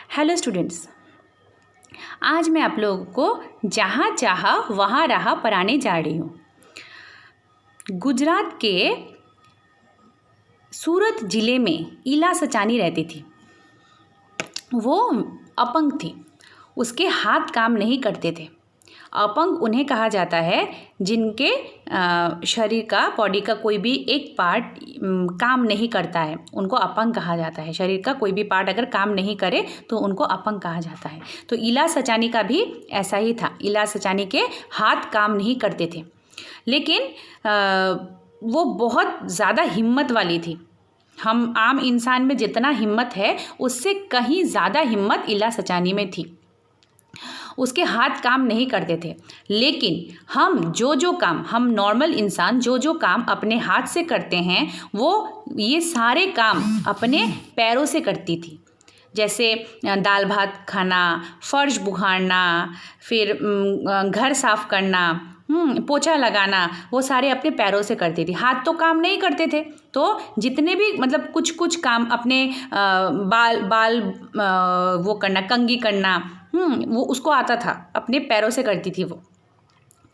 Hello students, आज मैं आप लोगों को जहाँ चाहा वहाँ रहा पढ़ाने जा रही हूँ। गुजरात के सूरत ज़िले में इला सचानी रहती थी। वो अपंग थी, उसके हाथ काम नहीं करते थे। अपंग उन्हें कहा जाता है जिनके शरीर का, बॉडी का कोई भी एक पार्ट काम नहीं करता है, उनको अपंग कहा जाता है। शरीर का कोई भी पार्ट अगर काम नहीं करे तो उनको अपंग कहा जाता है। तो इला सचानी का भी ऐसा ही था। इला सचानी के हाथ काम नहीं करते थे, लेकिन वो बहुत ज़्यादा हिम्मत वाली थी। हम आम इंसान में जितना हिम्मत है उससे कहीं ज़्यादा हिम्मत इला सचानी में थी। उसके हाथ काम नहीं करते थे, लेकिन हम नॉर्मल इंसान जो काम अपने हाथ से करते हैं वो ये सारे काम अपने पैरों से करती थी। जैसे दाल भात खाना, फर्श बुहारना, फिर घर साफ करना, पोछा लगाना, वो सारे अपने पैरों से करती थी। हाथ तो काम नहीं करते थे, तो जितने भी मतलब कुछ काम अपने बाल वो करना, कंघी करना, वो उसको आता था, अपने पैरों से करती थी वो।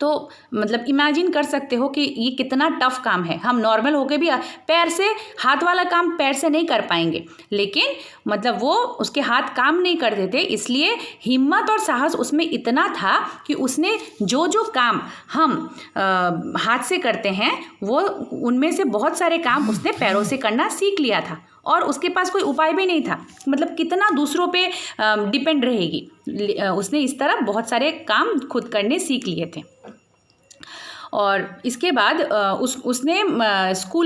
तो मतलब इमेजिन कर सकते हो कि ये कितना टफ काम है। हम नॉर्मल होके भी पैर से, हाथ वाला काम पैर से नहीं कर पाएंगे, लेकिन मतलब वो उसके हाथ काम नहीं करते थे, इसलिए हिम्मत और साहस उसमें इतना था कि उसने जो काम हम हाथ से करते हैं वो उनमें से बहुत सारे काम उसने पैरों से करना सीख लिया था। और उसके पास कोई उपाय भी नहीं था, मतलब कितना दूसरों पे डिपेंड रहेगी। उसने इस तरह बहुत सारे काम खुद करने सीख लिए थे। और इसके बाद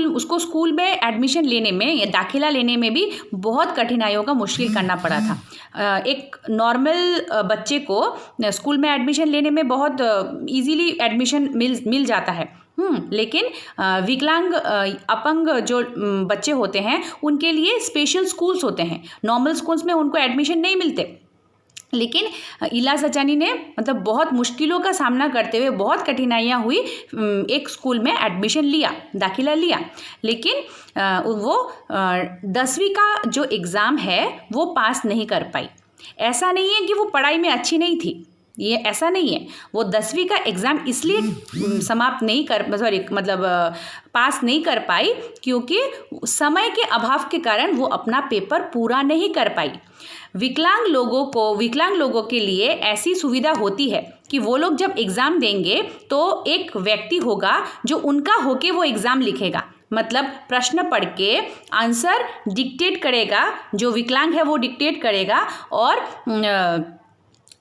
उसको स्कूल में एडमिशन लेने में या दाखिला लेने में भी बहुत कठिनाइयों का मुश्किल करना पड़ा था। एक नॉर्मल बच्चे को स्कूल में एडमिशन लेने में बहुत इजीली एडमिशन मिल जाता है, लेकिन विकलांग अपंग जो बच्चे होते हैं उनके लिए स्पेशल स्कूल्स होते हैं। नॉर्मल स्कूल्स में उनको एडमिशन नहीं मिलते। लेकिन इला सचानी ने मतलब बहुत मुश्किलों का सामना करते हुए, बहुत कठिनाइयाँ हुई, एक स्कूल में एडमिशन लिया, दाखिला लिया। लेकिन वो 10वीं का जो एग्ज़ाम है वो पास नहीं कर पाई। ऐसा नहीं है कि वो पढ़ाई में अच्छी नहीं थी, ये ऐसा नहीं है। वो 10वीं का एग्ज़ाम इसलिए पास नहीं कर पाई क्योंकि समय के अभाव के कारण वो अपना पेपर पूरा नहीं कर पाई। विकलांग लोगों के लिए ऐसी सुविधा होती है कि वो लोग जब एग्ज़ाम देंगे तो एक व्यक्ति होगा जो उनका होके वो एग्ज़ाम लिखेगा, मतलब प्रश्न पढ़ के आंसर डिक्टेट करेगा, जो विकलांग है वो डिक्टेट करेगा, और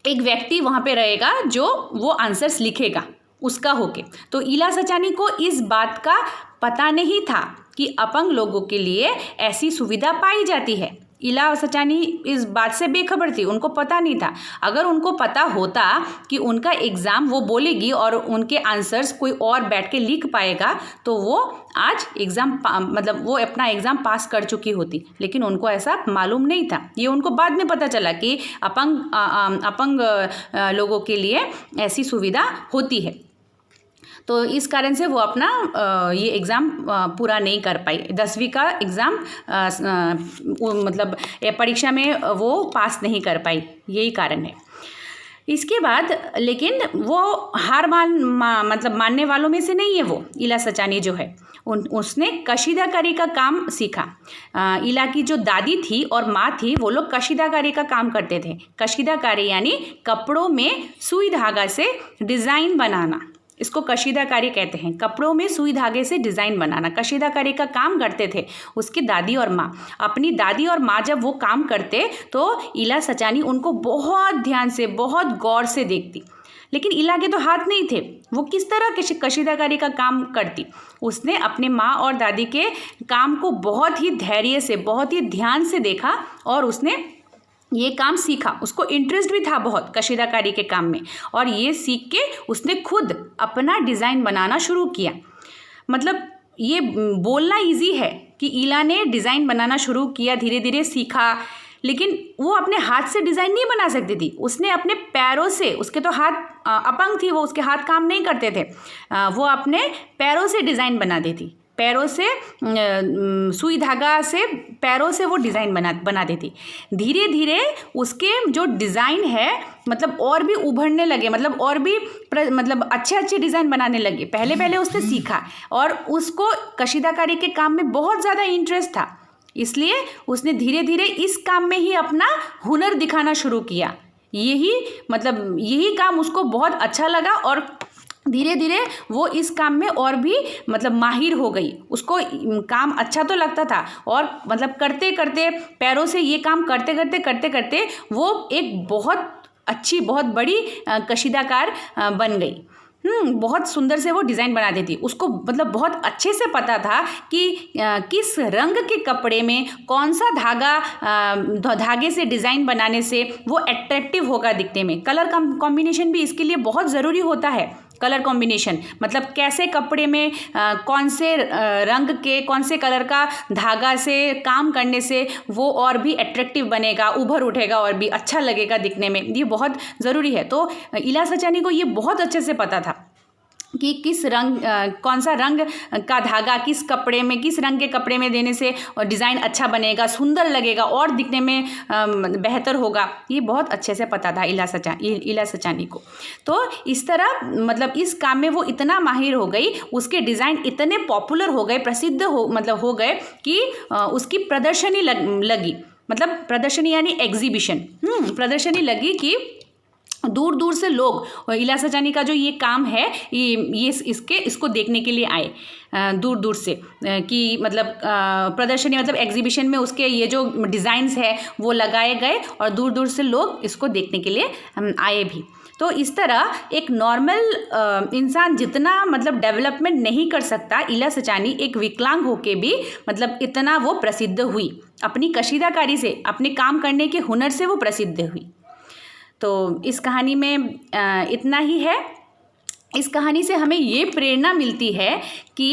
एक व्यक्ति वहाँ पे रहेगा जो वो आंसर्स लिखेगा उसका होके। तो इला सचानी को इस बात का पता नहीं था कि अपंग लोगों के लिए ऐसी सुविधा पाई जाती है। इला सचानी इस बात से बेखबर थी, उनको पता नहीं था। अगर उनको पता होता कि उनका एग्ज़ाम वो बोलेगी और उनके आंसर्स कोई और बैठ के लिख पाएगा तो वो आज वो अपना एग्ज़ाम पास कर चुकी होती, लेकिन उनको ऐसा मालूम नहीं था। ये उनको बाद में पता चला कि अपंग लोगों के लिए ऐसी सुविधा होती है। तो इस कारण से वो अपना ये एग्ज़ाम पूरा नहीं कर पाई। 10वीं का एग्ज़ाम मतलब परीक्षा में वो पास नहीं कर पाई, यही कारण है। इसके बाद लेकिन वो हार मानने वालों में से नहीं है वो इला सचानी जो है। उसने कशीदाकारी का काम सीखा। इला की जो दादी थी और माँ थी वो लोग कशीदाकारी का काम करते थे। कशीदाकारी यानी कपड़ों में सुई धागा से डिज़ाइन बनाना, इसको कशीदाकारी कहते हैं। कपड़ों में सुई धागे से डिज़ाइन बनाना, कशीदाकारी का काम करते थे उसकी दादी और माँ। अपनी दादी और माँ जब वो काम करते तो इला सचानी उनको बहुत ध्यान से, बहुत गौर से देखती। लेकिन इला के तो हाथ नहीं थे, वो किस तरह कशीदाकारी का काम करती। उसने अपने माँ और दादी के काम को बहुत ही धैर्य से, बहुत ही ध्यान से देखा और उसने ये काम सीखा। उसको इंटरेस्ट भी था बहुत कशीदाकारी के काम में, और ये सीख के उसने खुद अपना डिज़ाइन बनाना शुरू किया। मतलब ये बोलना इजी है कि इला ने डिज़ाइन बनाना शुरू किया, धीरे धीरे सीखा, लेकिन वो अपने हाथ से डिज़ाइन नहीं बना सकती थी। उसने अपने पैरों से, उसके तो हाथ अपंग थी वो, उसके हाथ काम नहीं करते थे, वो अपने पैरों से डिज़ाइन बना देती। पैरों से सुई धागा से पैरों से वो डिज़ाइन बनाती थी। धीरे धीरे उसके जो डिज़ाइन है मतलब और भी उभरने लगे, मतलब और भी मतलब अच्छे अच्छे डिज़ाइन बनाने लगे। पहले पहले उसने सीखा और उसको कशीदाकारी के काम में बहुत ज़्यादा इंटरेस्ट था, इसलिए उसने धीरे धीरे इस काम में ही अपना हुनर दिखाना शुरू किया। यही काम उसको बहुत अच्छा लगा और धीरे धीरे वो इस काम में और भी मतलब माहिर हो गई। उसको काम अच्छा तो लगता था और मतलब करते करते पैरों से ये काम करते करते वो एक बहुत अच्छी बहुत बड़ी कशीदाकार बन गई। बहुत सुंदर से वो डिज़ाइन बना देती। उसको मतलब बहुत अच्छे से पता था कि किस रंग के कपड़े में कौन सा धागे से डिज़ाइन बनाने से वो अट्रैक्टिव होगा दिखने में। कलर कॉम्बिनेशन भी इसके लिए बहुत ज़रूरी होता है। कलर कॉम्बिनेशन मतलब कैसे कपड़े में कौन से रंग के कौन से कलर का धागा से काम करने से वो और भी अट्रैक्टिव बनेगा, उभर उठेगा और भी अच्छा लगेगा दिखने में, ये बहुत ज़रूरी है। तो इला सचानी को ये बहुत अच्छे से पता था कि किस रंग कौन सा रंग का धागा किस कपड़े में किस रंग के कपड़े में देने से डिज़ाइन अच्छा बनेगा, सुंदर लगेगा और दिखने में बेहतर होगा। ये बहुत अच्छे से पता था इला सचानी को। तो इस तरह मतलब इस काम में वो इतना माहिर हो गई, उसके डिज़ाइन इतने पॉपुलर हो गए, प्रसिद्ध हो गए कि उसकी प्रदर्शनी लगी। मतलब प्रदर्शनी यानी एग्जीबिशन, प्रदर्शनी लगी कि दूर दूर से लोग इला सचानी का जो ये काम है ये इसको देखने के लिए आए दूर दूर से, कि मतलब प्रदर्शनी मतलब एग्जीबिशन में उसके ये जो डिज़ाइंस है वो लगाए गए और दूर दूर से लोग इसको देखने के लिए आए भी। तो इस तरह एक नॉर्मल इंसान जितना मतलब डेवलपमेंट नहीं कर सकता, इला सचानी एक विकलांग होके भी मतलब इतना वो प्रसिद्ध हुई। अपनी कशीदाकारी से, अपने काम करने के हुनर से वो प्रसिद्ध हुई। तो इस कहानी में इतना ही है। इस कहानी से हमें ये प्रेरणा मिलती है कि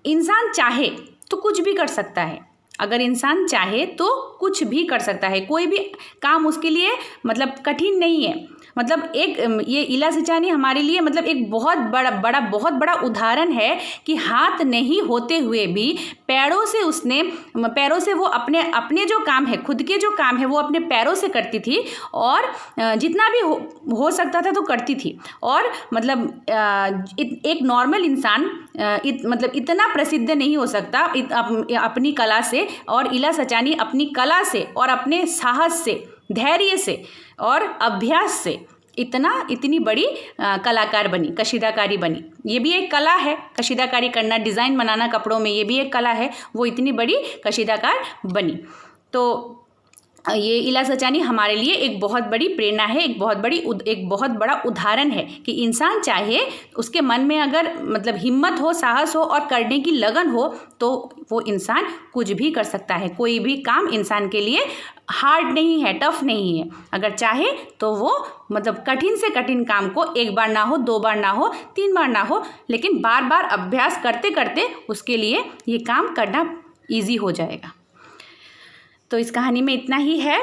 इंसान चाहे तो कुछ भी कर सकता है। अगर इंसान चाहे तो कुछ भी कर सकता है, कोई भी काम उसके लिए मतलब कठिन नहीं है। मतलब ये इला सचानी हमारे लिए मतलब एक बहुत बड़ा उदाहरण है कि हाथ नहीं होते हुए भी पैरों से वो अपने जो काम है, खुद के जो काम है वो अपने पैरों से करती थी और जितना भी हो सकता था तो करती थी। और मतलब एक नॉर्मल इंसान मतलब इतना प्रसिद्ध नहीं हो सकता अपनी कला से, और इला सचानी अपनी कला से और अपने साहस से, धैर्य से और अभ्यास से इतनी बड़ी कलाकार बनी, कशीदाकारी बनी। ये भी एक कला है, कशीदाकारी करना, डिज़ाइन बनाना कपड़ों में, ये भी एक कला है। वो इतनी बड़ी कशीदाकार बनी। तो ये इला सचानी हमारे लिए एक बहुत बड़ी प्रेरणा है, एक बहुत बड़ा उदाहरण है कि इंसान चाहे, उसके मन में अगर मतलब हिम्मत हो, साहस हो और करने की लगन हो तो वो इंसान कुछ भी कर सकता है। कोई भी काम इंसान के लिए हार्ड नहीं है, टफ नहीं है। अगर चाहे तो वो मतलब कठिन से कठिन काम को एक बार ना हो, 2 बार ना हो, 3 बार ना हो, लेकिन बार बार अभ्यास करते करते उसके लिए ये काम करना ईजी हो जाएगा। तो इस कहानी में इतना ही है।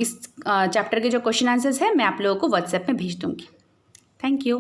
इस चैप्टर के जो क्वेश्चन आंसर्स हैं मैं आप लोगों को व्हाट्सएप में भेज दूँगी। Thank you.